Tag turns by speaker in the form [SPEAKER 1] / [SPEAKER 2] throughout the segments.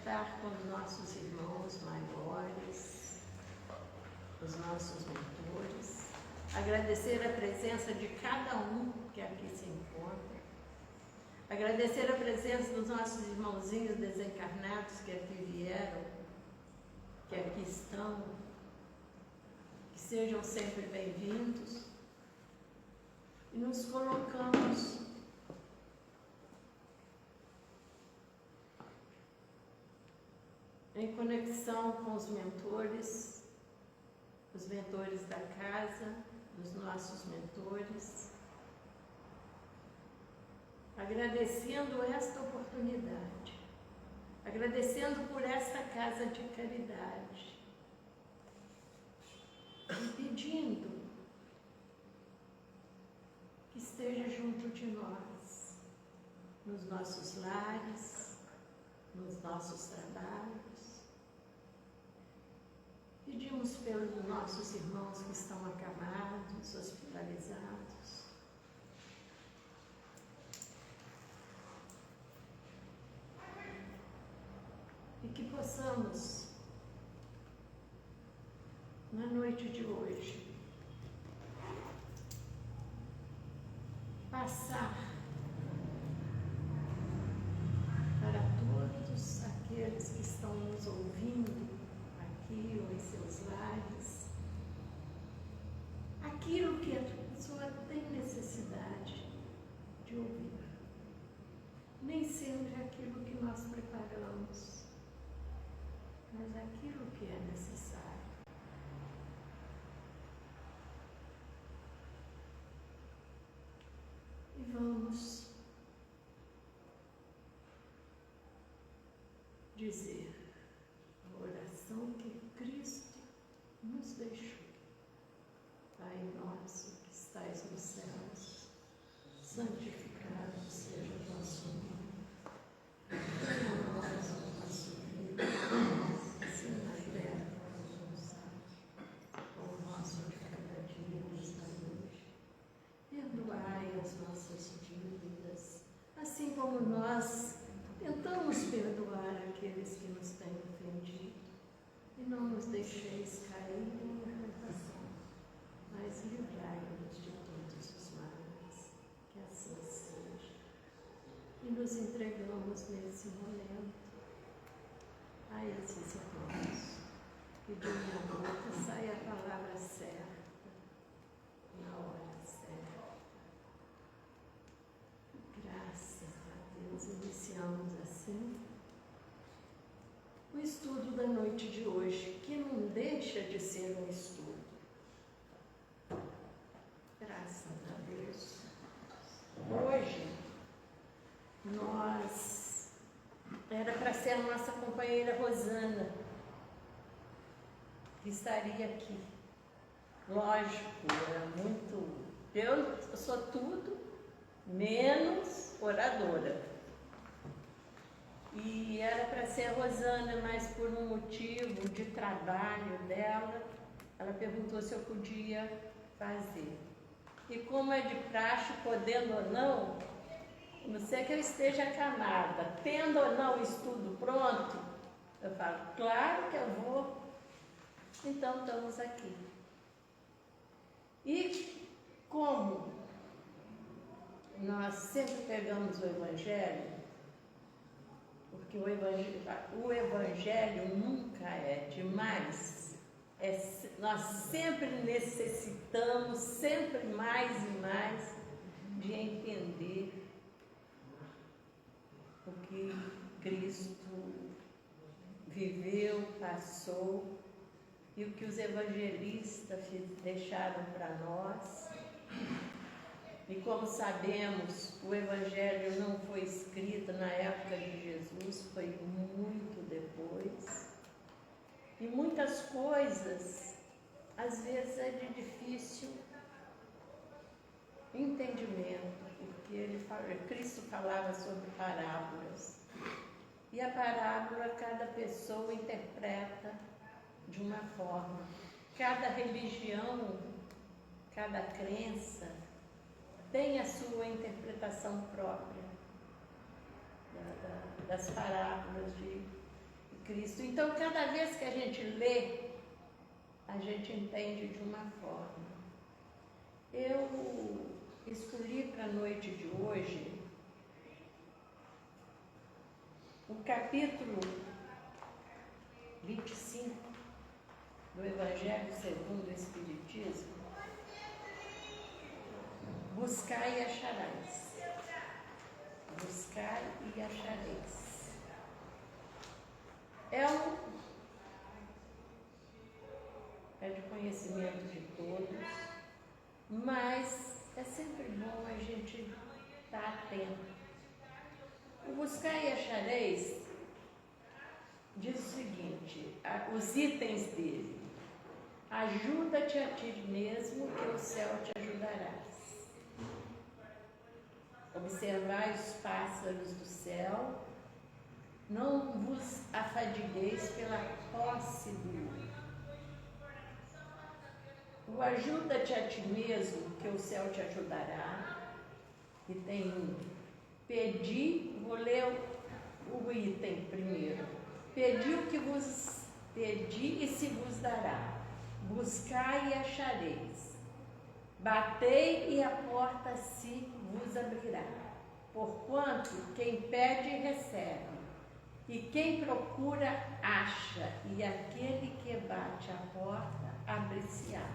[SPEAKER 1] conectar com os nossos irmãos maiores, os nossos mentores, agradecer a presença de cada um que aqui se encontra, agradecer a presença dos nossos irmãozinhos desencarnados que aqui vieram, que aqui estão, que sejam sempre bem-vindos, e nos colocamos em conexão com os mentores da casa, dos nossos mentores, agradecendo esta oportunidade, agradecendo por essa casa de caridade e pedindo que esteja junto de nós, nos nossos lares, nos nossos trabalhos. Pedimos pelos nossos irmãos que estão acamados, hospitalizados. E que possamos, na noite de hoje, passar para todos aqueles que estão nos ouvindo aqui ou em seus lares, aquilo que a pessoa tem necessidade de ouvir. Nem sempre aquilo que nós preparamos, mas aquilo que é necessário. E vamos dizer a oração que Cristo nos deixou. Pai nosso que estais nos céus, santificado seja o vosso nome. Venha a nós o nosso vida, assim na terra como no céu. O nosso de cada dia nos dai hoje. Perdoai as nossas dívidas, assim como nós tentamos perdoar aqueles que nos têm ofendido. E não nos deixeis cair em tentação, mas livrai-nos de todos os males, que assim seja. E nos entregamos nesse momento a esses irmãos, que de minha boca sai a palavra certa, na hora certa. Graças a Deus, iniciamos assim o estudo da noite de hoje, que não deixa de ser um estudo. Graças a Deus. Hoje, era para ser a nossa companheira Rosana, que estaria aqui. Lógico, eu sou tudo menos oradora. E era para ser a Rosana, mas por um motivo de trabalho dela, ela perguntou se eu podia fazer. E como é de praxe, podendo ou não sei que eu esteja acamada, tendo ou não o estudo pronto, eu falo, claro que eu vou. Então estamos aqui. E como nós sempre pegamos o Evangelho, porque o Evangelho nunca é demais. Nós sempre necessitamos, sempre mais e mais, de entender o que Cristo viveu, passou, e o que os evangelistas deixaram para nós. E como sabemos, o Evangelho não foi escrito na época de Jesus, foi muito depois. E muitas coisas, às vezes, é de difícil entendimento, porque Cristo falava sobre parábolas. E a parábola, cada pessoa interpreta de uma forma. Cada religião, cada crença tem a sua interpretação própria das parábolas Cristo. Então, cada vez que a gente lê, a gente entende de uma forma. Eu escolhi para a noite de hoje o capítulo 25 do Evangelho segundo o Espiritismo. Buscai e achareis. Buscai e achareis. É de conhecimento de todos, mas é sempre bom a gente estar atento. O buscai e achareis diz o seguinte, os itens dele: ajuda-te a ti mesmo, que o céu te ajudarás. Observai os pássaros do céu, não vos afadigueis pela posse do mundo. O ajuda-te a ti mesmo, que o céu te ajudará. E tem pedi, vou ler o item primeiro. Pedi o que vos pedi e se vos dará. Buscai e achareis. Batei e a porta se vos abrirá. Porquanto quem pede recebe, e quem procura acha, e aquele que bate a porta abre-se-á.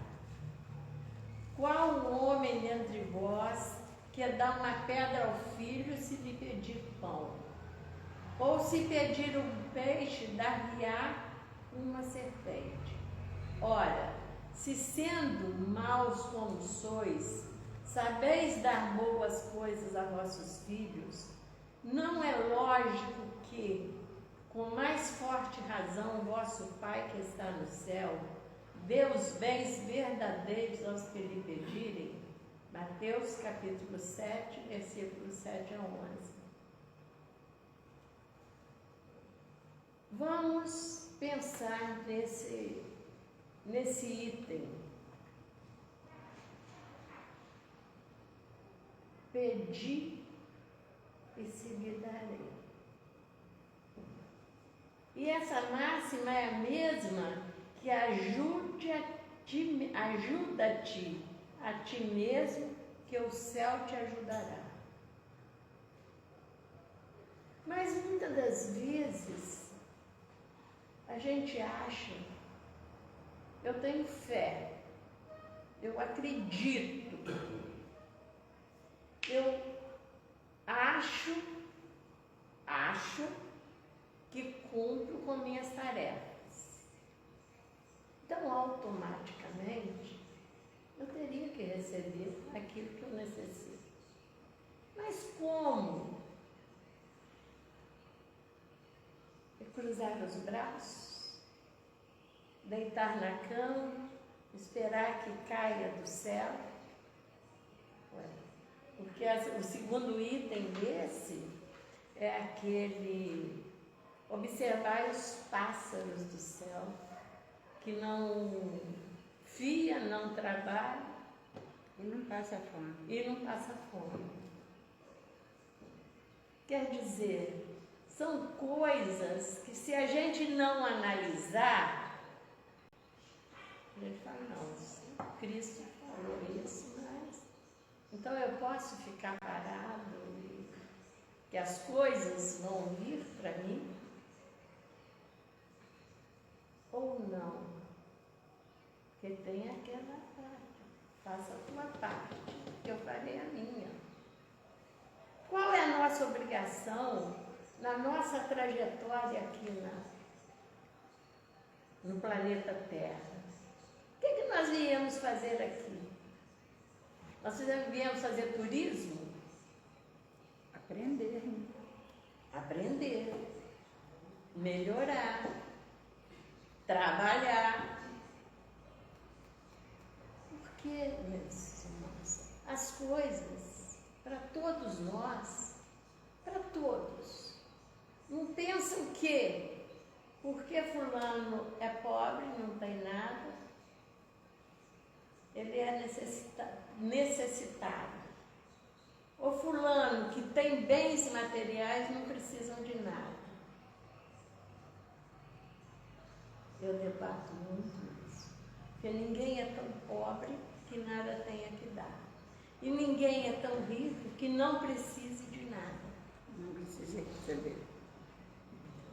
[SPEAKER 1] Qual o homem entre vós que dá uma pedra ao filho se lhe pedir pão? Ou se pedir um peixe, dar-lhe-á uma serpente? Ora, se sendo maus como sois, sabeis dar boas coisas a vossos filhos, não é lógico que, com mais forte razão, vosso Pai que está no céu dê os bens verdadeiros aos que lhe pedirem? Mateus capítulo 7, versículos 7 a 11. Vamos pensar nesse item. Pedi e se lhe darei. E essa máxima é a mesma que ajuda-te a ti mesmo, que o céu te ajudará. Mas muitas das vezes a gente acha, eu tenho fé, eu acredito, eu acho que cumpro com minhas tarefas. Então, automaticamente, eu teria que receber aquilo que eu necessito. Mas como? É cruzar os braços, deitar na cama, esperar que caia do céu? Porque o segundo item desse é aquele: observar os pássaros do céu, que não fia, não trabalha
[SPEAKER 2] e não passa fome.
[SPEAKER 1] Quer dizer, são coisas que, se a gente não analisar, a gente fala, não, Cristo falou isso, mas então eu posso ficar parado e que as coisas vão vir para mim? Ou não? Porque tem aquela parte, faça a tua parte, que eu farei a minha. Qual é a nossa obrigação na nossa trajetória aqui no planeta Terra? O que nós viemos fazer aqui? Nós viemos fazer turismo? Aprender, melhorar, trabalhar. Porque, meus irmãos, as coisas, para todos nós, para todos, não pensam que, porque fulano é pobre, não tem nada, ele é necessitado. Ou fulano que tem bens materiais não precisam de nada. Eu debato muito isso. Porque ninguém é tão pobre que nada tenha que dar. E ninguém é tão rico que não precise de nada.
[SPEAKER 2] Não precisa receber.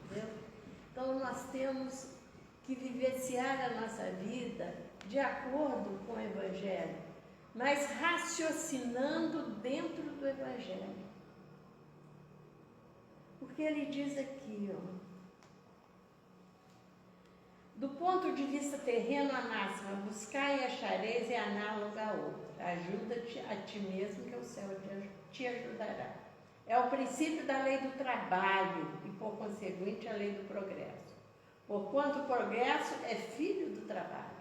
[SPEAKER 1] Entendeu? Então nós temos que vivenciar a nossa vida de acordo com o Evangelho, mas raciocinando dentro do Evangelho. Porque ele diz aqui, ó, do ponto de vista terreno, a máxima, buscar e achareis é análoga a outra. Ajuda-te a ti mesmo, que o céu te ajudará. É o princípio da lei do trabalho e, por conseguinte, a lei do progresso. Porquanto o progresso é filho do trabalho,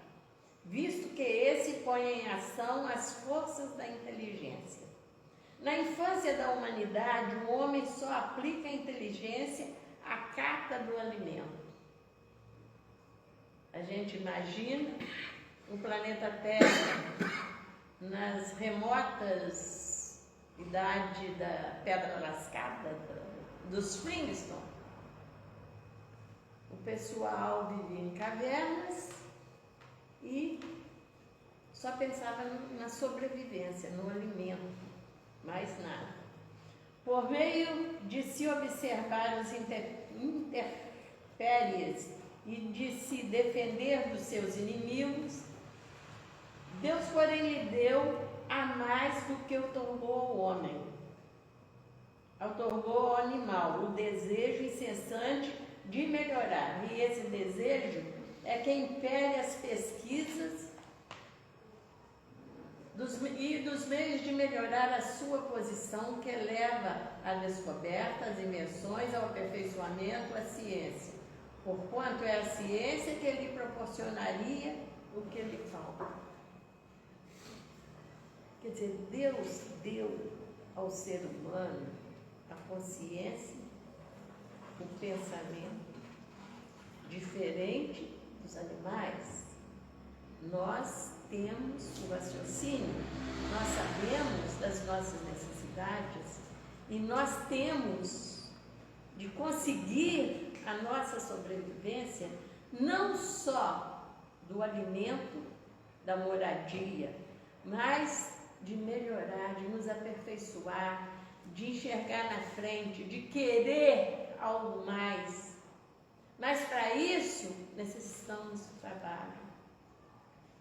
[SPEAKER 1] visto que esse põe em ação as forças da inteligência. Na infância da humanidade, o homem só aplica a inteligência à cata do alimento. A gente imagina o planeta Terra nas remotas idade da pedra lascada, dos Flintstones. O pessoal vivia em cavernas e só pensava na sobrevivência, no alimento, mais nada. Por meio de se observar as intempéries e de se defender dos seus inimigos, Deus, porém, lhe deu a mais do que outorgou ao homem. Outorgou ao animal o desejo incessante de melhorar, e esse desejo é que impele as pesquisas dos meios de melhorar a sua posição, que leva à descoberta, às invenções, ao aperfeiçoamento, à ciência, porquanto é a ciência que lhe proporcionaria o que lhe falta. Quer dizer, Deus deu ao ser humano a consciência, o pensamento diferente dos animais. Nós temos o raciocínio, nós sabemos das nossas necessidades e nós temos de conseguir a nossa sobrevivência não só do alimento, da moradia, mas de melhorar, de nos aperfeiçoar, de enxergar na frente, de querer algo mais. Mas para isso necessitamos de trabalho,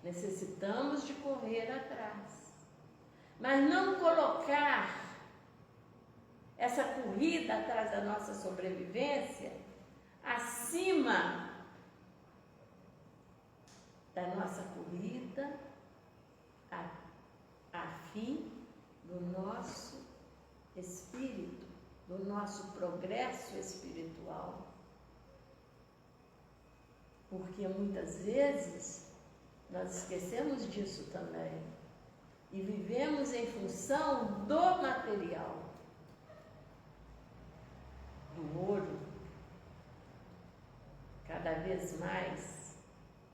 [SPEAKER 1] necessitamos de correr atrás, mas não colocar essa corrida atrás da nossa sobrevivência acima da nossa corrida a fim do nosso espírito, do nosso progresso espiritual. Porque muitas vezes nós esquecemos disso também e vivemos em função do material, do ouro, cada vez mais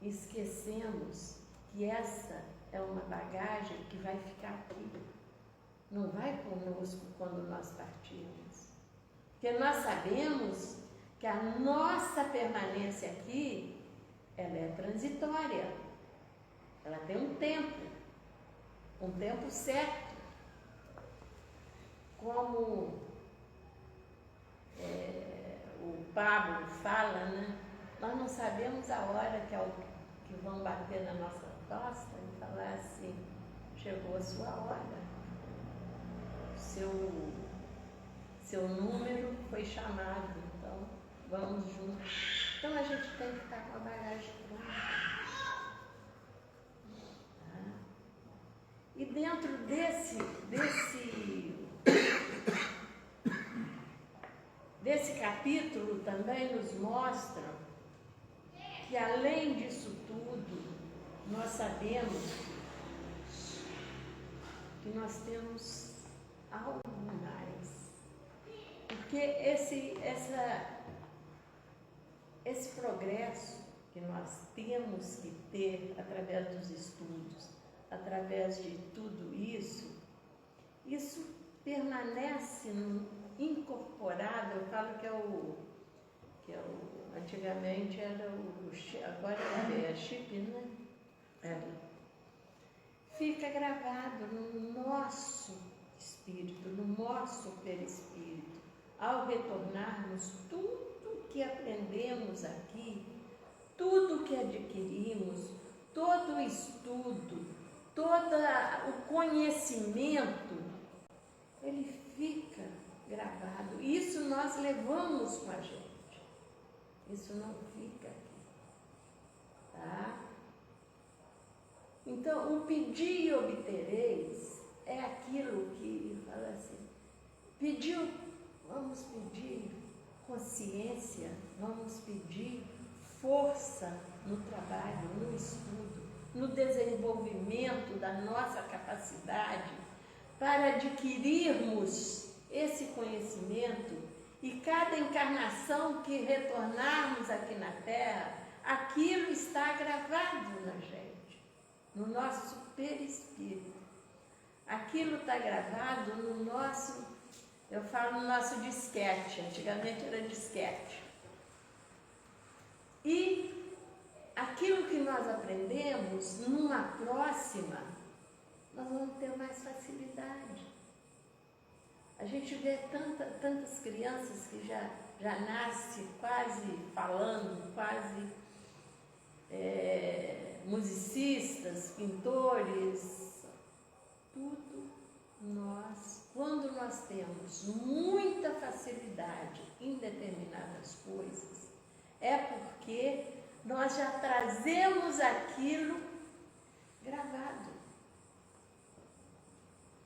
[SPEAKER 1] esquecemos que essa é uma bagagem que vai ficar aqui, não vai conosco quando nós partirmos, porque nós sabemos que a nossa permanência aqui, ela é transitória, ela tem um tempo certo, como o Pablo fala, né? Nós não sabemos a hora que vão bater na nossa costa e falar assim, chegou a sua hora, seu número foi chamado, então vamos juntos. Então a gente tem que estar com a bagagem pronta. E dentro desse capítulo também nos mostra que, além disso tudo, nós sabemos que nós temos algo mais. Porque esse progresso que nós temos que ter através dos estudos, através de tudo isso permanece incorporado. Eu falo que é a Antigamente era o chip, agora é chip, né? Fica gravado no nosso espírito, no nosso perispírito. Ao retornarmos, tudo que aprendemos aqui, tudo que adquirimos, todo o estudo, todo o conhecimento, ele fica gravado. Isso nós levamos com a gente. Isso não fica aqui. Tá? Então, o pedir e obtereis é aquilo que fala assim, pediu, vamos pedir consciência, vamos pedir força no trabalho, no estudo, no desenvolvimento da nossa capacidade para adquirirmos esse conhecimento e cada encarnação que retornarmos aqui na Terra, aquilo está gravado na gente, no nosso perispírito. Aquilo está gravado no nosso, eu falo no nosso disquete, antigamente era disquete. E aquilo que nós aprendemos, numa próxima, nós vamos ter mais facilidade. A gente vê tantas crianças que já nascem quase falando, quase musicistas, pintores, tudo nós, quando nós temos muita facilidade em determinadas coisas, é porque nós já trazemos aquilo gravado.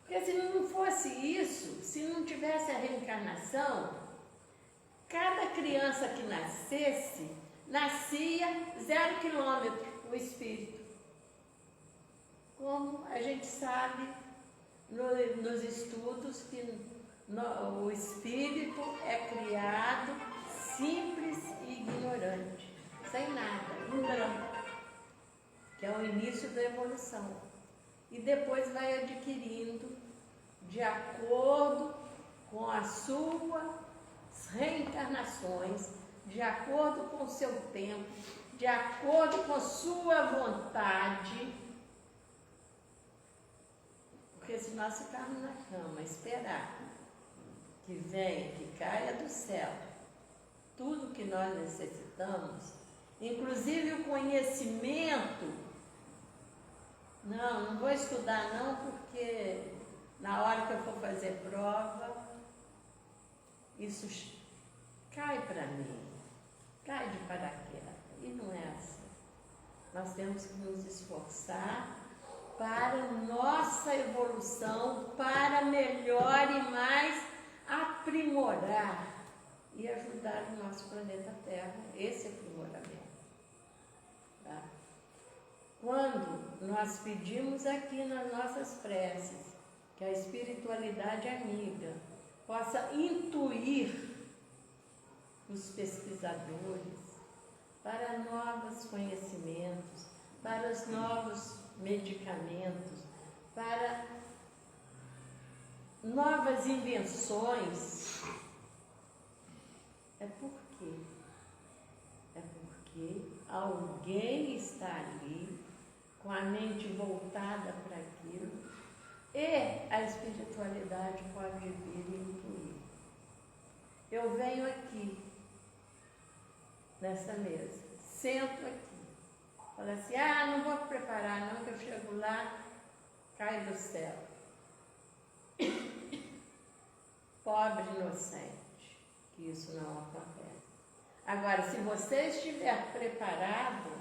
[SPEAKER 1] Porque se não fosse isso, se não tivesse a reencarnação, cada criança que nascesse, nascia 0 quilômetro o espírito. Como a gente sabe nos estudos que o espírito é criado simples e ignorante, sem nada, em branco, que é o início da evolução. E depois vai adquirindo de acordo com as suas reencarnações, de acordo com o seu tempo, de acordo com a sua vontade. Porque se nós ficarmos na cama, esperar que venha, que caia do céu, tudo que nós necessitamos, inclusive o conhecimento, não vou estudar não, porque na hora que eu for fazer prova, isso cai para mim, cai de paraquedas, e não é assim. Nós temos que nos esforçar para nossa evolução, para melhor e mais aprimorar e ajudar o nosso planeta Terra, esse aprimoramento. Tá? Quando nós pedimos aqui nas nossas preces que a espiritualidade amiga possa intuir os pesquisadores para novos conhecimentos, para os novos medicamentos, para novas invenções, é porque alguém está ali com a mente voltada para aquilo e a espiritualidade pode vir e intuir. Eu venho aqui, nessa mesa, sento aqui, falo assim, não vou preparar não, que eu chego lá, cai do céu. Pobre inocente, que isso não acontece. Agora, se você estiver preparado,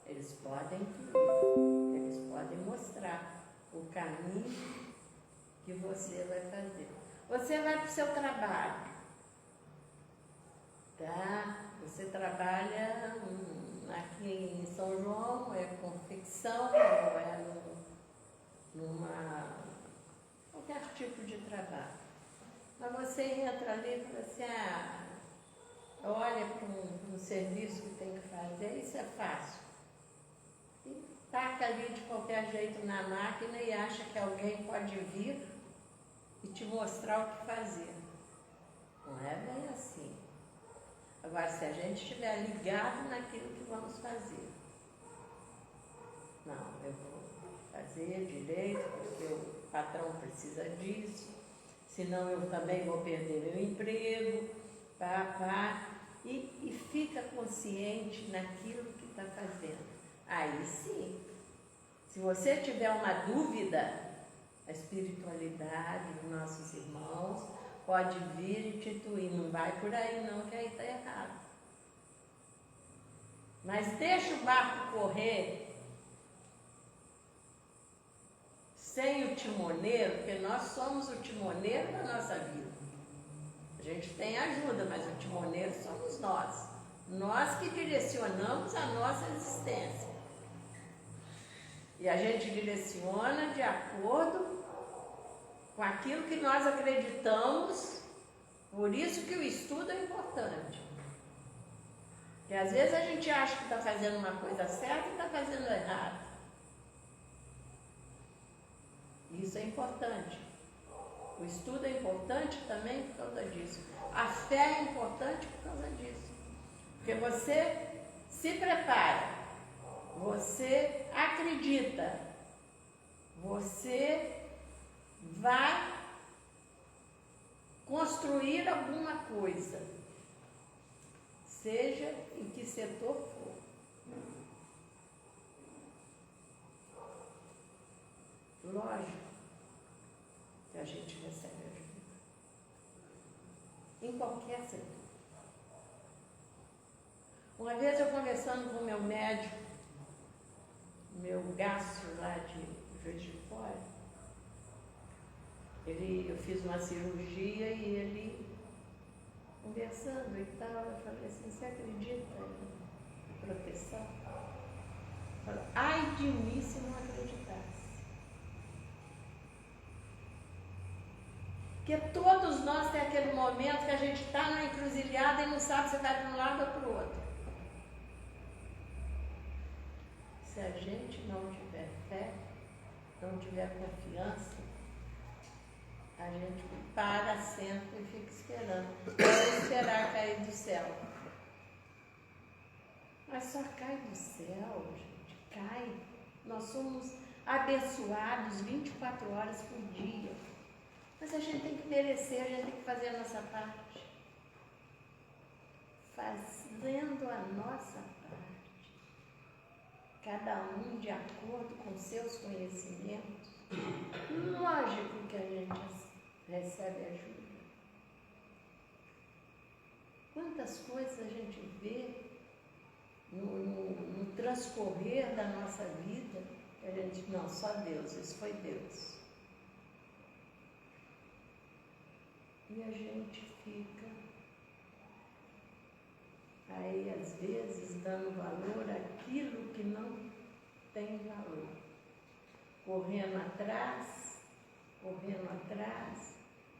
[SPEAKER 1] eles podem tudo, eles podem mostrar o caminho que você vai fazer. Você vai para o seu trabalho, tá? Você trabalha aqui em São João, é confecção, ou é qualquer tipo de trabalho. Mas você entra ali e fala assim, olha para um serviço que tem que fazer, isso é fácil. E taca ali de qualquer jeito na máquina e acha que alguém pode vir e te mostrar o que fazer. Não é bem assim. se a gente estiver ligado naquilo que vamos fazer. Não, eu vou fazer direito, porque o patrão precisa disso, senão eu também vou perder meu emprego, e fica consciente naquilo que está fazendo. Aí sim, se você tiver uma dúvida, a espiritualidade dos nossos irmãos pode vir e te intuir, não vai por aí não, que aí está errado. Mas deixa o barco correr sem o timoneiro, porque nós somos o timoneiro da nossa vida. A gente tem ajuda, mas o timoneiro somos nós. Nós que direcionamos a nossa existência. E a gente direciona de acordo com aquilo que nós acreditamos. Por isso que o estudo é importante. Porque às vezes a gente acha que está fazendo uma coisa certa e está fazendo errado. Isso é importante. O estudo é importante também por causa disso. A fé é importante por causa disso. Porque você se prepara, você acredita, você vai construir alguma coisa, seja em que setor for. Lógico que a gente recebe ajuda, em qualquer setor. Uma vez eu conversando com o meu médico, meu gastro lá de Juiz de Fora, eu fiz uma cirurgia e ele, conversando e tal, eu falei assim, você acredita em proteção? Eu falei, ai de mim se não acreditasse. Porque todos nós tem aquele momento que a gente está na encruzilhada e não sabe se vai para um lado ou para o outro. Se a gente não tiver fé, não tiver confiança, a gente para sempre e fica esperando. Vai esperar cair do céu. Mas só cai do céu, gente. Cai. Nós somos abençoados 24 horas por dia. Mas a gente tem que merecer, a gente tem que fazer a nossa parte. Fazendo a nossa parte. Cada um de acordo com seus conhecimentos. Lógico que a gente recebe ajuda. Quantas coisas a gente vê no transcorrer da nossa vida, que a gente, não, só Deus, isso foi Deus. E a gente fica aí, às vezes, dando valor àquilo que não tem valor. Correndo atrás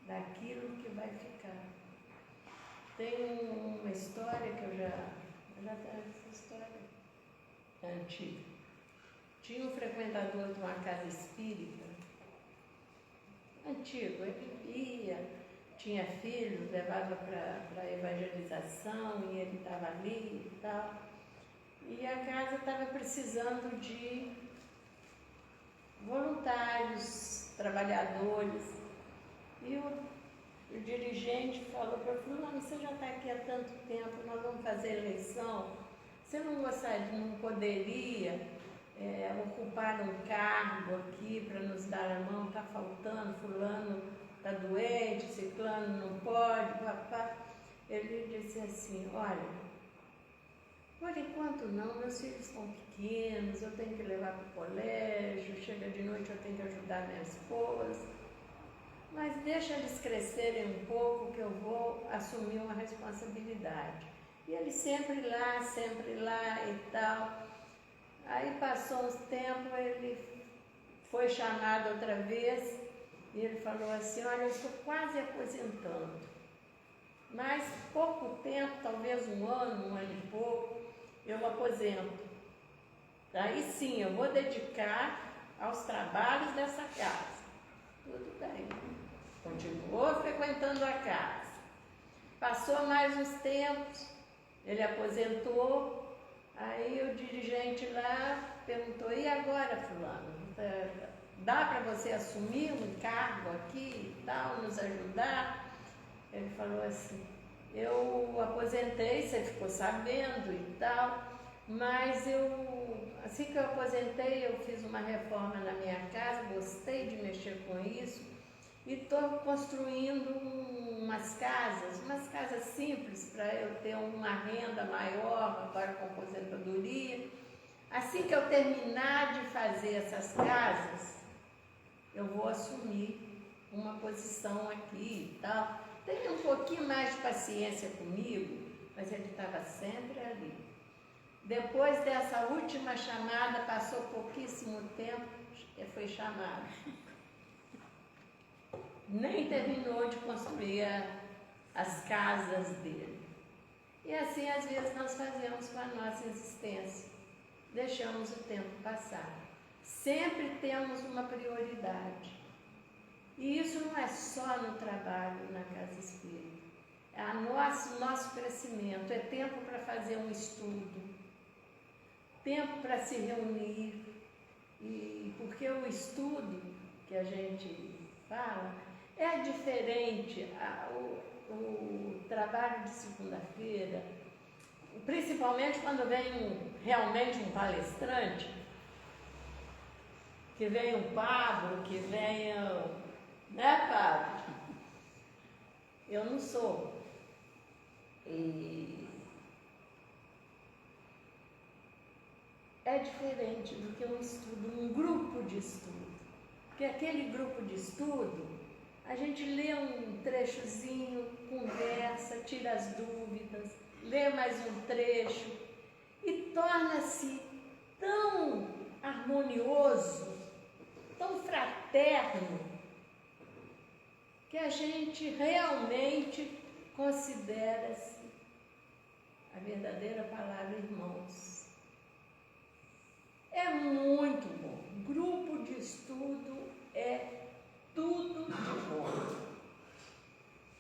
[SPEAKER 1] daquilo que vai ficar. Tem uma história que eu já tenho essa história antiga. Tinha um frequentador de uma casa espírita, antigo, ele ia, tinha filhos, levava para evangelização e ele estava ali e tal. E a casa estava precisando de voluntários, trabalhadores. E o dirigente falou para ele, não, você já está aqui há tanto tempo, nós vamos fazer eleição, você não poderia ocupar um cargo aqui para nos dar a mão, está faltando, fulano está doente, ciclano não pode, papá. Ele disse assim, olha, por enquanto não, meus filhos estão pequenos, eu tenho que levar para o colégio, chega de noite eu tenho que ajudar minha esposa, mas deixa eles crescerem um pouco que eu vou assumir uma responsabilidade. E ele sempre lá e tal. Aí passou uns tempos, ele foi chamado outra vez e ele falou assim, olha, eu estou quase aposentando, mas pouco tempo, talvez um ano e pouco, eu aposento. Aí sim, eu vou dedicar aos trabalhos dessa casa. Tudo bem. Continuou frequentando a casa. Passou mais uns tempos, Ele aposentou, aí o dirigente lá perguntou, e agora, fulano? Dá para você assumir um cargo aqui e tal, nos ajudar? Ele falou assim, eu aposentei, você ficou sabendo e tal, mas assim que eu aposentei, eu fiz uma reforma na minha casa, gostei de mexer com isso, e estou construindo umas casas simples, para eu ter uma renda maior agora com a aposentadoria. Assim que eu terminar de fazer essas casas, eu vou assumir uma posição aqui e tal. Tenha um pouquinho mais de paciência comigo, mas ele estava sempre ali. Depois dessa última chamada, passou pouquíssimo tempo, foi chamado. Nem terminou de construir as casas dele. E assim, às vezes, nós fazemos com a nossa existência. Deixamos o tempo passar. Sempre temos uma prioridade. E isso não é só no trabalho na casa espírita. É nosso crescimento. É tempo para fazer um estudo. Tempo para se reunir. Porque o estudo que a gente fala é diferente. O trabalho de segunda-feira, principalmente quando vem realmente um palestrante, que vem um Pablo, que vem, né, Pablo? Eu não sou. E é diferente do que um estudo, um grupo de estudo. Porque aquele grupo de estudo, a gente lê um trechozinho, conversa, tira as dúvidas, lê mais um trecho e torna-se tão harmonioso, tão fraterno, que a gente realmente considera-se a verdadeira palavra irmãos. É muito bom. Grupo de estudo é tudo de bom.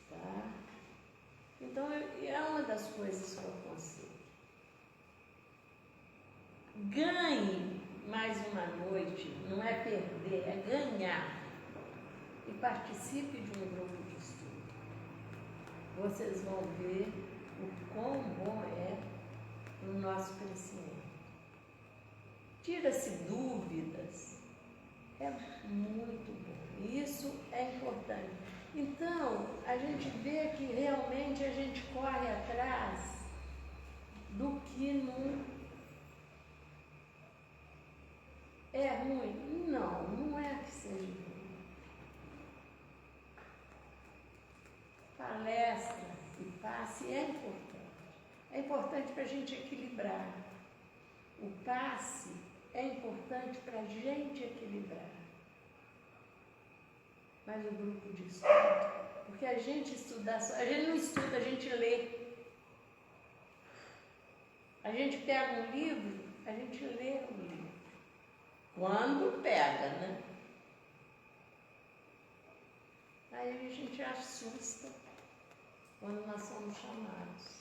[SPEAKER 1] Tá? Então, é uma das coisas que eu aconselho. Ganhe mais uma noite, não é perder, é ganhar. E participe de um grupo de estudo. Vocês vão ver o quão bom é o nosso crescimento. Tira-se dúvidas, é muito bom. Isso é importante. Então, a gente vê que realmente a gente corre atrás do que não é ruim. Não é que seja ruim. Palestra e passe é importante. É importante para a gente equilibrar. O passe é importante para a gente equilibrar. Mas o grupo de estudo, porque a gente estuda só, a gente não estuda, a gente lê. A gente pega um livro, a gente lê o livro. Quando pega, né? Aí a gente assusta quando nós somos chamados.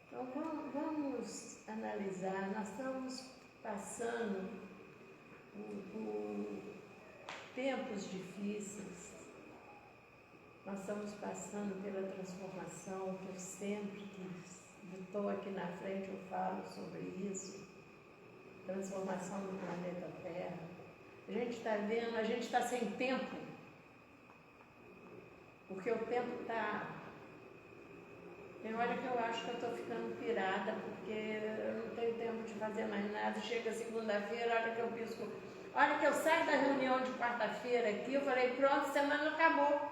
[SPEAKER 1] Então vamos analisar, nós estamos passando por tempos difíceis, nós estamos passando pela transformação que eu sempre quis. Estou aqui na frente, eu falo sobre isso, transformação do planeta Terra. A gente está vendo, a gente está sem tempo, porque o tempo está... Tem hora que eu acho que eu estou ficando pirada, porque eu não tenho tempo de fazer mais nada. Chega segunda-feira, a hora que eu pisco, a hora que eu saio da reunião de quarta-feira aqui, eu falei, pronto, semana acabou.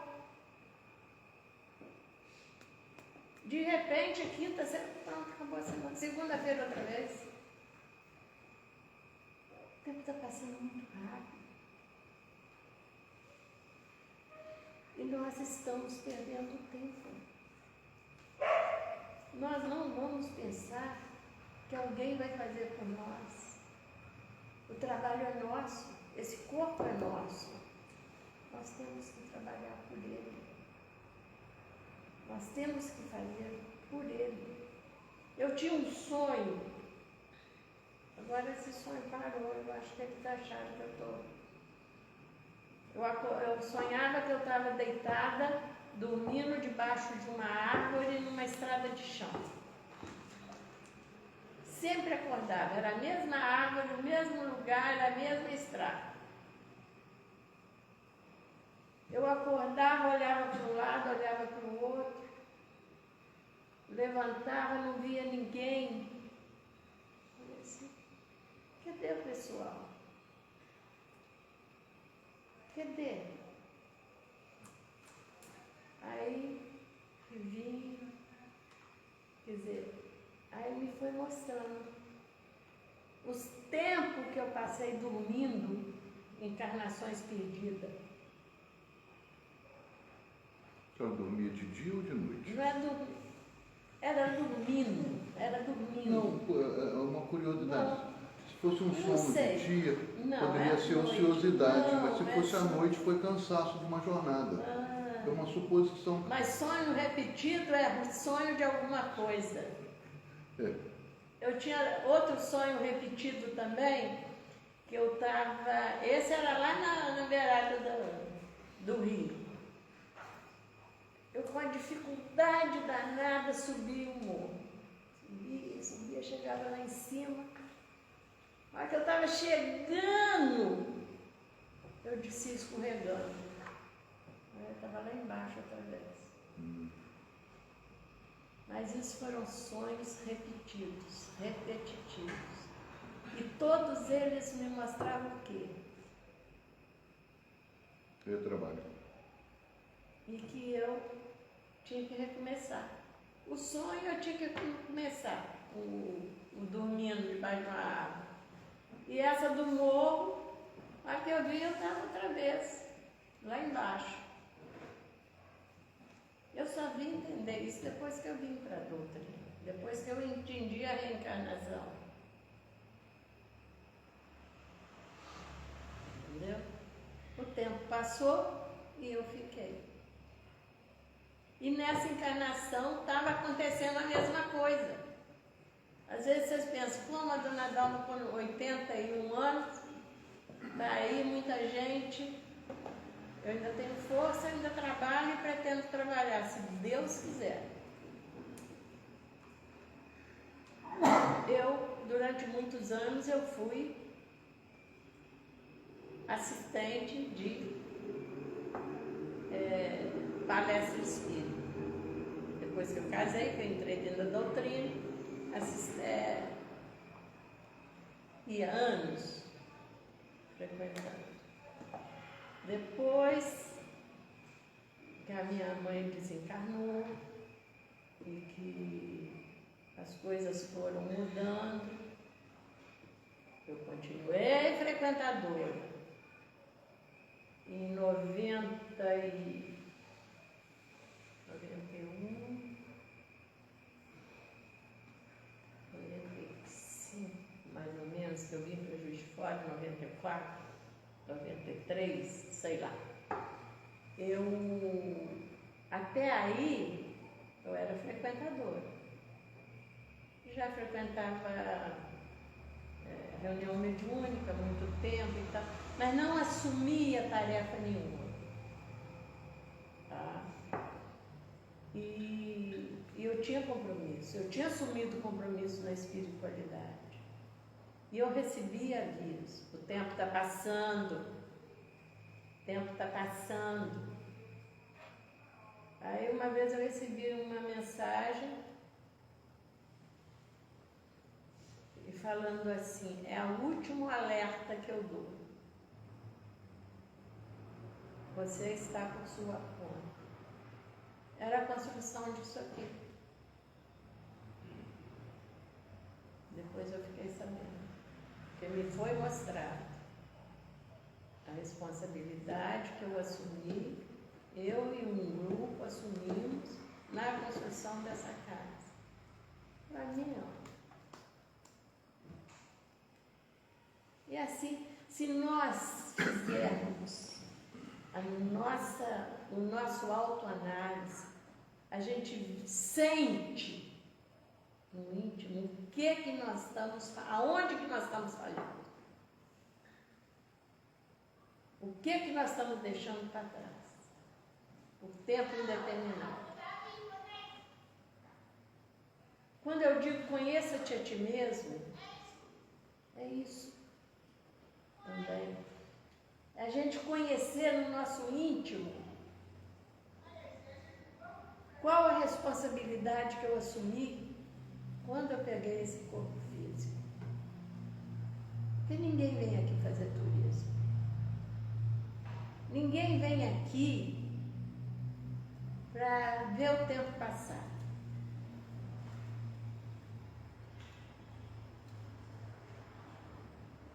[SPEAKER 1] De repente, a quinta, pronto, acabou a semana. Segunda-feira outra vez. O tempo está passando muito rápido. E nós estamos perdendo tempo. Nós não vamos pensar que alguém vai fazer por nós. O trabalho é nosso, esse corpo é nosso. Nós temos que trabalhar por ele. Nós temos que fazer por ele. Eu tinha um sonho, agora esse sonho parou, eu acho que ele está achando que eu estou... Eu sonhava que eu estava deitada, dormindo debaixo de uma árvore numa estrada de chão. Sempre acordava, era a mesma árvore, o mesmo lugar, era a mesma estrada. Eu acordava, olhava para um lado, olhava para o outro, levantava, não via ninguém. Falei assim, cadê o pessoal? Cadê? Aí vim, quer dizer, aí me foi mostrando os tempos que eu passei dormindo, encarnações perdidas.
[SPEAKER 3] A senhora dormia de dia ou de noite?
[SPEAKER 1] Não é dormir, era dormindo.
[SPEAKER 3] Não, é uma curiosidade.
[SPEAKER 1] Não.
[SPEAKER 3] Se fosse um
[SPEAKER 1] Não
[SPEAKER 3] sono
[SPEAKER 1] sei.
[SPEAKER 3] de dia,
[SPEAKER 1] Não,
[SPEAKER 3] poderia
[SPEAKER 1] é
[SPEAKER 3] ser
[SPEAKER 1] noite.
[SPEAKER 3] ociosidade,
[SPEAKER 1] Não,
[SPEAKER 3] mas se fosse à noite, foi cansaço de uma jornada. É uma suposição.
[SPEAKER 1] Mas sonho repetido é sonho de alguma coisa.
[SPEAKER 3] É.
[SPEAKER 1] Eu tinha outro sonho repetido também, que eu estava... Esse era lá na beirada do rio. Eu com a dificuldade danada subi o morro. Subia, chegava lá em cima. Na hora que eu estava chegando, eu desci escorregando. Eu estava lá embaixo outra vez. Mas isso foram sonhos repetitivos. E todos eles me mostravam o quê?
[SPEAKER 3] Trabalho.
[SPEAKER 1] E que eu tinha que recomeçar. O sonho eu tinha que começar, o dormindo debaixo de uma árvore. E essa do morro, a que eu vi, eu estava outra vez, lá embaixo. Eu só vim entender isso depois que eu vim para a doutrina, depois que eu entendi a reencarnação. Entendeu? O tempo passou e eu fiquei. E nessa encarnação estava acontecendo a mesma coisa. Às vezes vocês pensam, como a dona Dalma com 81 anos, está aí muita gente, eu ainda tenho força, ainda trabalho e pretendo trabalhar, se Deus quiser. Durante muitos anos, eu fui assistente de palestra espírita. Depois que eu casei, que eu entrei dentro da doutrina, ia anos frequentando. Depois que a minha mãe desencarnou e que as coisas foram mudando, eu continuei frequentadora. Em 91, mais ou menos, que eu vim para Juiz de Fora, 94, 93, sei lá. Até aí, eu era frequentadora. Já frequentava reunião mediúnica há muito tempo e tal, mas não assumia tarefa nenhuma. Tá? E eu tinha compromisso, eu tinha assumido compromisso na espiritualidade. E eu recebia avisos, o tempo está passando, Aí uma vez eu recebi uma mensagem falando assim, é o último alerta que eu dou. Você está por sua conta. Era a construção disso aqui. Depois eu fiquei sabendo, porque me foi mostrado a responsabilidade que eu assumi, eu e um grupo assumimos na construção dessa casa. Para mim, ó. E assim, se nós fizermos o nosso autoanálise, a gente sente no íntimo, o que nós estamos, aonde que nós estamos falhando? O que nós estamos deixando para trás? Por tempo indeterminado. Quando eu digo conheça-te a ti mesmo, é isso também. É a gente conhecer no nosso íntimo qual a responsabilidade que eu assumi quando eu peguei esse corpo físico. Porque ninguém vem aqui fazer turismo. Ninguém vem aqui para ver o tempo passar.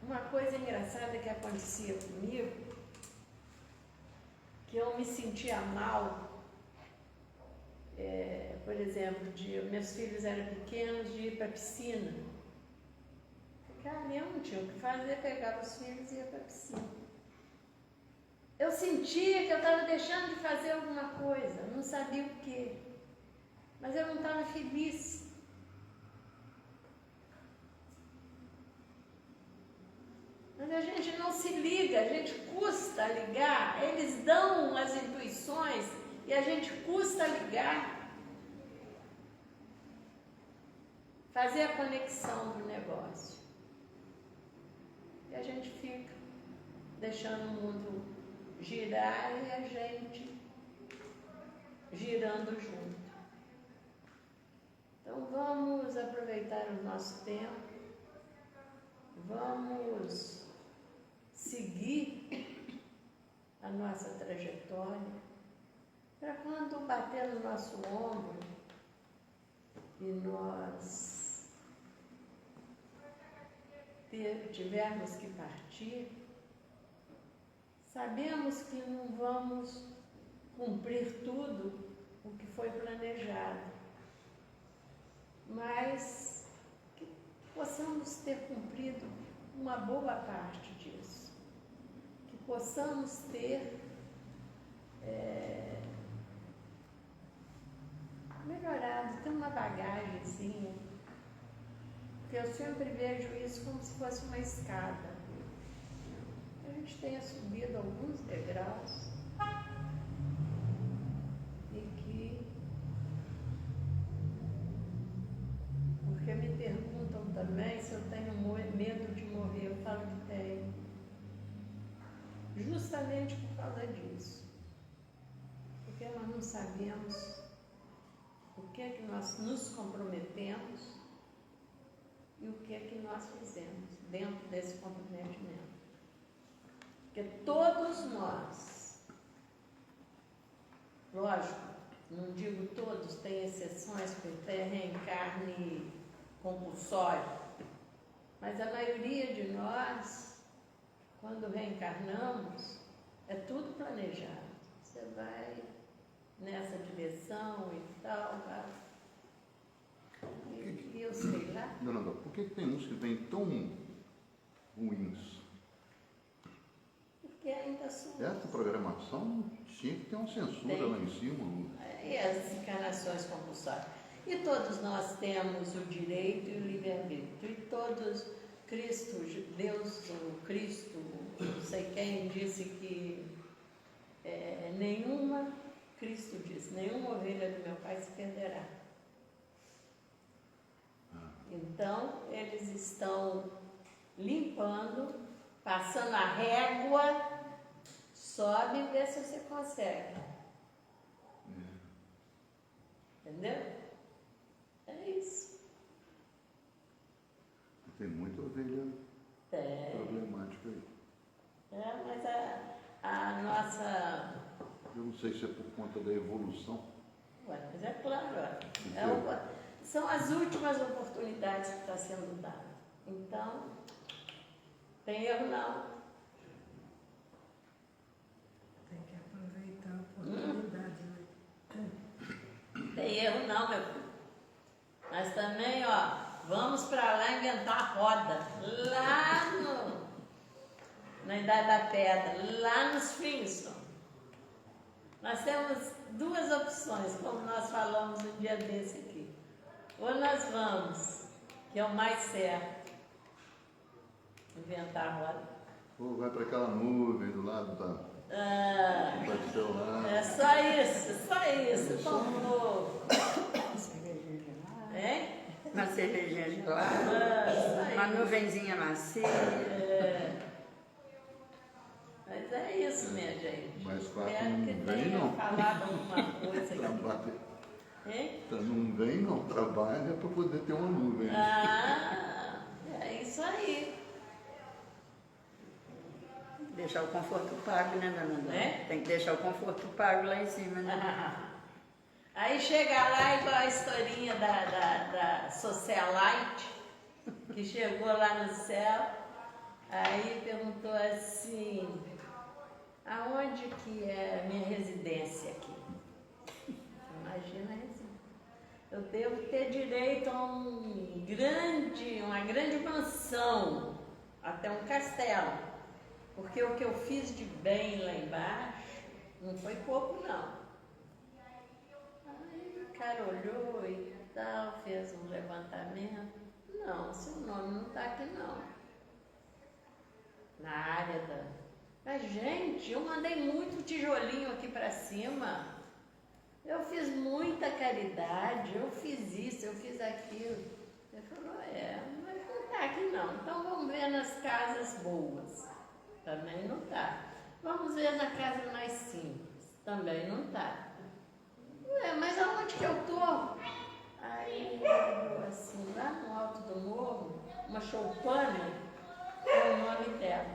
[SPEAKER 1] Uma coisa engraçada que acontecia comigo, que eu me sentia mal, por exemplo, meus filhos eram pequenos, de ir para a piscina. Cara, eu não tinha o que fazer, pegava os filhos e ia para a piscina. Eu sentia que eu estava deixando de fazer alguma coisa, não sabia o quê, mas eu não estava feliz. Mas a gente não se liga, a gente custa ligar, eles dão as intuições e a gente custa ligar, fazer a conexão do negócio. E a gente fica deixando o mundo girar e a gente girando junto. Então vamos aproveitar o nosso tempo, vamos seguir a nossa trajetória, para quando bater no nosso ombro e nós tivermos que partir, sabemos que não vamos cumprir tudo o que foi planejado, mas que possamos ter cumprido uma boa parte disso, que possamos ter melhorado, ter uma bagagemzinha, porque eu sempre vejo isso como se fosse uma escada. A gente tenha subido alguns degraus e que, porque me perguntam também se eu tenho medo de morrer, eu falo que tenho, justamente por causa disso, porque nós não sabemos o que é que nós nos comprometemos e o que é que nós fizemos dentro desse comprometimento. Porque todos nós, lógico, não digo todos, tem exceções, porque tem reencarne compulsório, mas a maioria de nós, quando reencarnamos, é tudo planejado. Você vai nessa direção e tal, vai. E eu sei lá.
[SPEAKER 3] Dona Dó, por que tem uns que vêm tão ruins?
[SPEAKER 1] Porque ainda somos.
[SPEAKER 3] Essa programação tinha que ter uma censura lá em cima.
[SPEAKER 1] E as encarnações compulsórias. E todos nós temos o direito e o livre-arbítrio. E todos, Cristo, Deus, o Cristo, não sei quem, disse que Cristo disse, nenhuma ovelha do meu Pai se perderá. Então, eles estão limpando, passando a régua, sobe e vê se você consegue. Entendeu? É isso.
[SPEAKER 3] Tem muita ovelha problemática aí.
[SPEAKER 1] Mas a nossa...
[SPEAKER 3] Eu não sei se é por conta da evolução.
[SPEAKER 1] Mas é claro, são as últimas oportunidades que estão sendo dadas. Então, tem erro não.
[SPEAKER 2] Tem que aproveitar a oportunidade, né?
[SPEAKER 1] Tem erro não, meu filho. Mas também, vamos para lá inventar a roda. Lá na Idade da Pedra, lá nos Flintstones. Nós temos duas opções, como nós falamos um dia desse aqui. Ou nós nós vamos, que é o mais certo. Inventar a roda.
[SPEAKER 3] Ou vai para aquela nuvem do lado da. Do teu lado.
[SPEAKER 1] É só isso, tão novo. Hein?
[SPEAKER 2] Uma cervejinha gelada,
[SPEAKER 1] Só
[SPEAKER 2] uma
[SPEAKER 1] isso.
[SPEAKER 2] nuvenzinha macia.
[SPEAKER 1] Mas é isso, minha gente.
[SPEAKER 3] Mas
[SPEAKER 1] Espero
[SPEAKER 3] quatro
[SPEAKER 1] que
[SPEAKER 3] não vem,
[SPEAKER 1] tenha
[SPEAKER 3] não.
[SPEAKER 1] falado alguma coisa aqui.
[SPEAKER 3] Trabalha.
[SPEAKER 1] Hein?
[SPEAKER 3] Não vem, não. Trabalha para poder ter uma nuvem.
[SPEAKER 1] É isso aí.
[SPEAKER 2] Deixar o conforto pago, né, dona Dona?
[SPEAKER 1] É?
[SPEAKER 2] Tem que deixar o conforto pago lá em cima, né?
[SPEAKER 1] Aí chega lá, igual a historinha da socialite, que chegou lá no céu, aí perguntou assim, aonde que é a minha residência aqui? Imagina a residência. Eu devo ter direito a uma grande mansão, até um castelo, porque o que eu fiz de bem lá embaixo não foi pouco, não. Aí o cara olhou e tal, fez um levantamento. Não, seu nome não está aqui não. Na área da... Mas, gente, eu mandei muito tijolinho aqui para cima. Eu fiz muita caridade, eu fiz isso, eu fiz aquilo. Ele falou, mas não está aqui não. Então vamos ver nas casas boas. Também não está. Vamos ver na casa mais simples. Também não está. Mas aonde que eu estou? Aí eu assim, lá no alto do morro, uma choupana é o nome dela.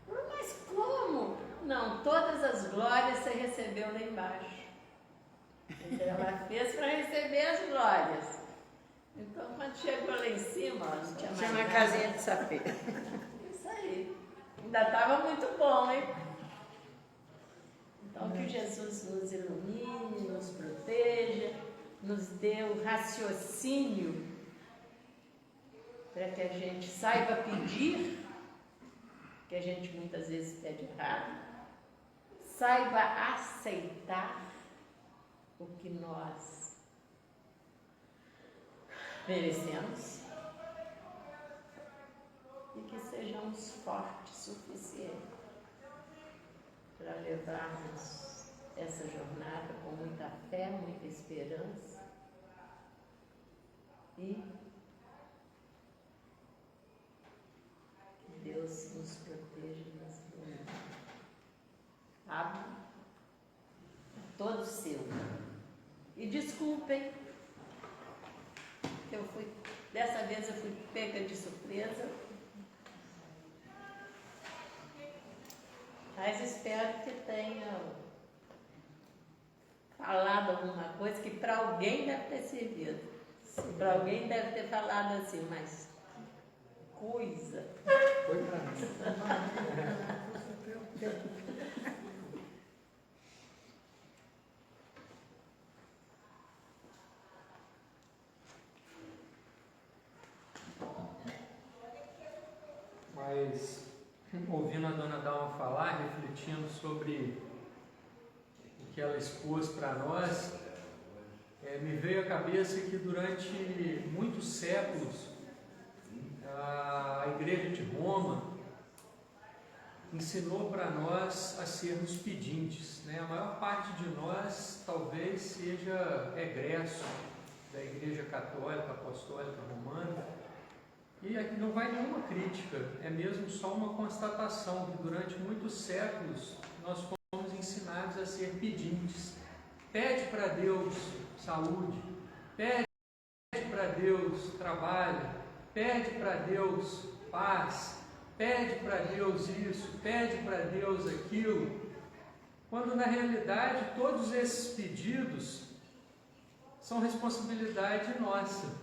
[SPEAKER 1] Mas como? Não, todas as glórias você recebeu lá embaixo. Então ela fez para receber as glórias. Então quando chegou lá em cima, ó, não tinha mais
[SPEAKER 2] Tinha uma
[SPEAKER 1] nada.
[SPEAKER 2] casinha de sapê.
[SPEAKER 1] Isso aí. Ainda estava muito bom, hein? Então, que Jesus nos ilumine, nos proteja, nos dê o raciocínio para que a gente saiba pedir, que a gente muitas vezes pede errado, saiba aceitar o que nós merecemos e que sejamos fortes o suficiente para levarmos essa jornada com muita fé, muita esperança e que Deus nos proteja e nos ilumine. Abra todo seu. E desculpem, dessa vez eu fui pega de surpresa. Mas espero que tenha falado alguma coisa que para alguém deve ter servido. Para alguém deve ter falado assim, mas coisa.
[SPEAKER 4] Foi para mim. Mas, ouvindo a dona Dalma falar, refletindo sobre o que ela expôs para nós, me veio à cabeça que durante muitos séculos a Igreja de Roma ensinou para nós a sermos pedintes, né? A maior parte de nós talvez seja egresso da Igreja Católica, Apostólica, Romana, e aqui não vai nenhuma crítica, é mesmo só uma constatação que durante muitos séculos nós fomos ensinados a ser pedintes. Pede para Deus saúde, pede para Deus trabalho, pede para Deus paz, pede para Deus isso, pede para Deus aquilo, quando na realidade todos esses pedidos são responsabilidade nossa,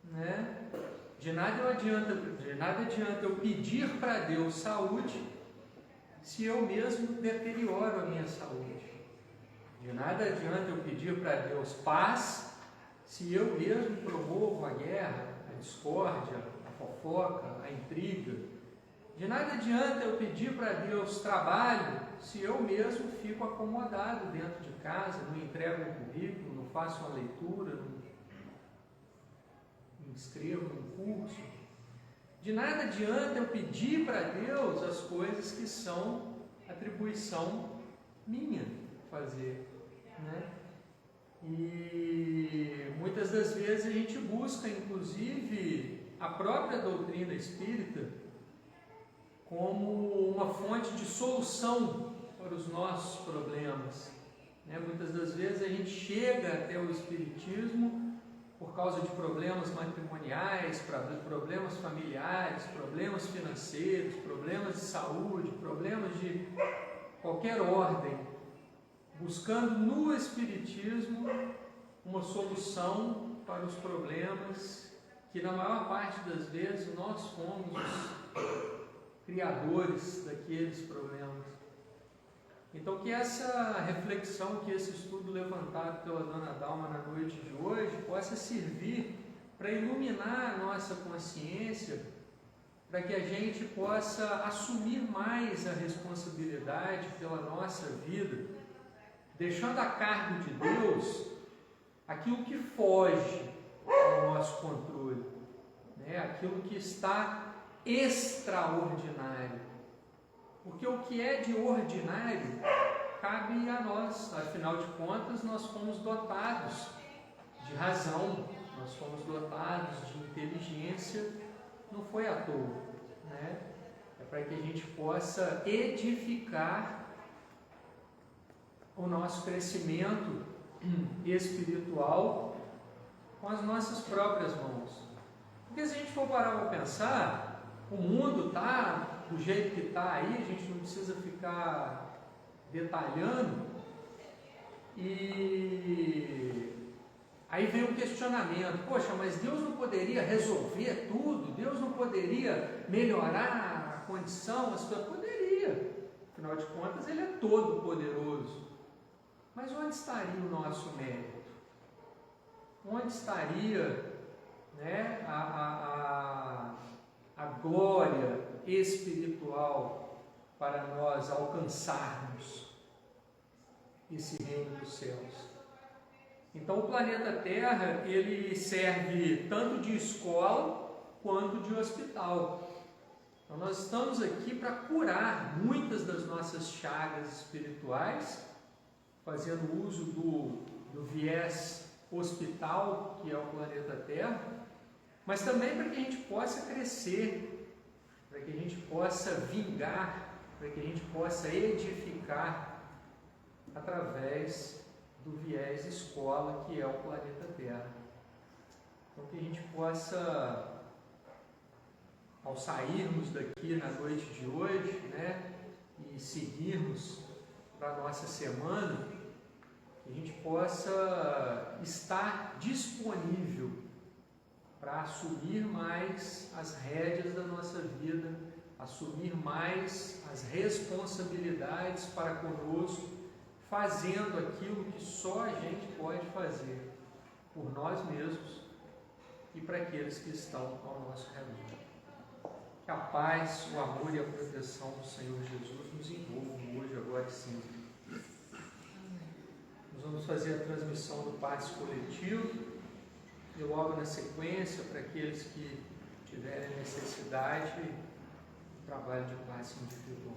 [SPEAKER 4] né? De nada adianta eu pedir para Deus saúde se eu mesmo deterioro a minha saúde. De nada adianta eu pedir para Deus paz se eu mesmo promovo a guerra, a discórdia, a fofoca, a intriga. De nada adianta eu pedir para Deus trabalho se eu mesmo fico acomodado dentro de casa, não entrego um currículo, não faço uma leitura. inscrevo num curso. De nada adianta eu pedir para Deus as coisas que são atribuição minha fazer, né? E muitas das vezes a gente busca, inclusive, a própria doutrina espírita como uma fonte de solução para os nossos problemas, né? Muitas das vezes a gente chega até o espiritismo por causa de problemas matrimoniais, problemas familiares, problemas financeiros, problemas de saúde, problemas de qualquer ordem, buscando no Espiritismo uma solução para os problemas que, na maior parte das vezes, nós fomos os criadores daqueles problemas. Então, que essa reflexão, que esse estudo levantado pela Dona Dalma na noite de hoje possa servir para iluminar a nossa consciência, para que a gente possa assumir mais a responsabilidade pela nossa vida, deixando a cargo de Deus aquilo que foge ao nosso controle, né? Aquilo que está extraordinário. Porque o que é de ordinário cabe a nós. Afinal de contas, nós fomos dotados de razão, nós fomos dotados de inteligência, não foi à toa, né? É para que a gente possa edificar o nosso crescimento espiritual com as nossas próprias mãos. Porque se a gente for parar para pensar, o mundo está do jeito que está aí, a gente não precisa ficar detalhando. E aí vem o questionamento: poxa, mas Deus não poderia resolver tudo? Deus não poderia melhorar a condição? As pessoas poderia. Afinal de contas, Ele é todo poderoso. Mas onde estaria o nosso mérito? Onde estaria, né, a glória espiritual para nós alcançarmos esse reino dos céus? Então, o planeta Terra, ele serve tanto de escola quanto de hospital. Então, nós estamos aqui para curar muitas das nossas chagas espirituais, fazendo uso do viés hospital, que é o planeta Terra, mas também para que a gente possa crescer, para que a gente possa vingar, para que a gente possa edificar através do viés escola, que é o planeta Terra. Então, que a gente possa, ao sairmos daqui na noite de hoje, né, e seguirmos para a nossa semana, que a gente possa estar disponível para assumir mais as rédeas da nossa vida, assumir mais as responsabilidades para conosco, fazendo aquilo que só a gente pode fazer por nós mesmos e para aqueles que estão ao nosso redor. Que a paz, o amor e a proteção do Senhor Jesus nos envolvam hoje, agora e sempre. Nós vamos fazer a transmissão do Passe Coletivo e logo na sequência, para aqueles que tiverem necessidade, o trabalho de passe individual.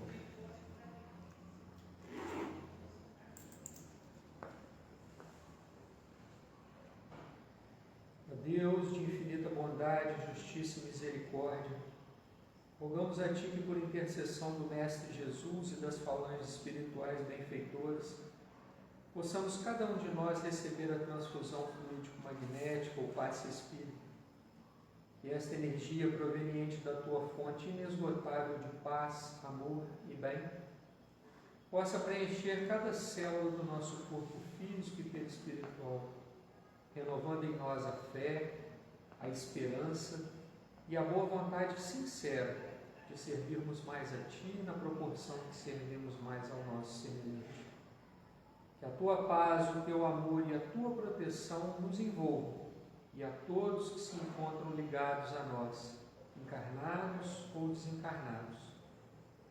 [SPEAKER 4] Deus de infinita bondade, justiça e misericórdia, rogamos a Ti que, por intercessão do Mestre Jesus e das falanges espirituais benfeitoras, possamos cada um de nós receber a transfusão fluídico-magnética ou passe espírita, e esta energia proveniente da Tua fonte inesgotável de paz, amor e bem, possa preencher cada célula do nosso corpo físico e perispiritual, renovando em nós a fé, a esperança e a boa vontade sincera de servirmos mais a Ti na proporção que servimos mais ao nosso semelhante. Que a Tua paz, o Teu amor e a Tua proteção nos envolvam e a todos que se encontram ligados a nós, encarnados ou desencarnados,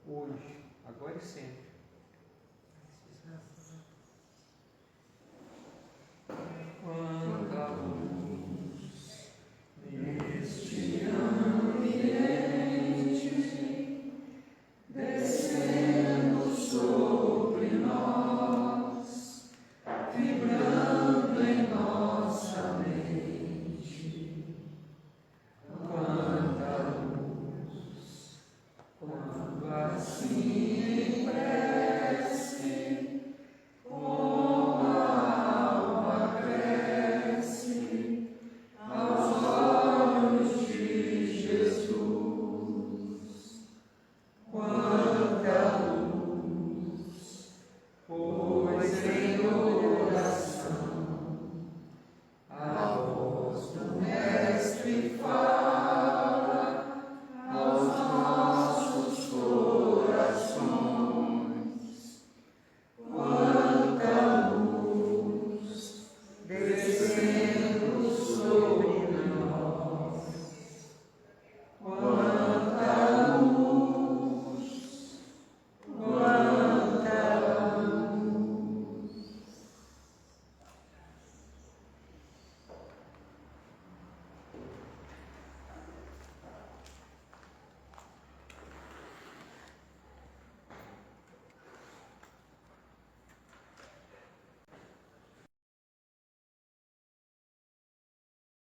[SPEAKER 4] hoje, agora e sempre.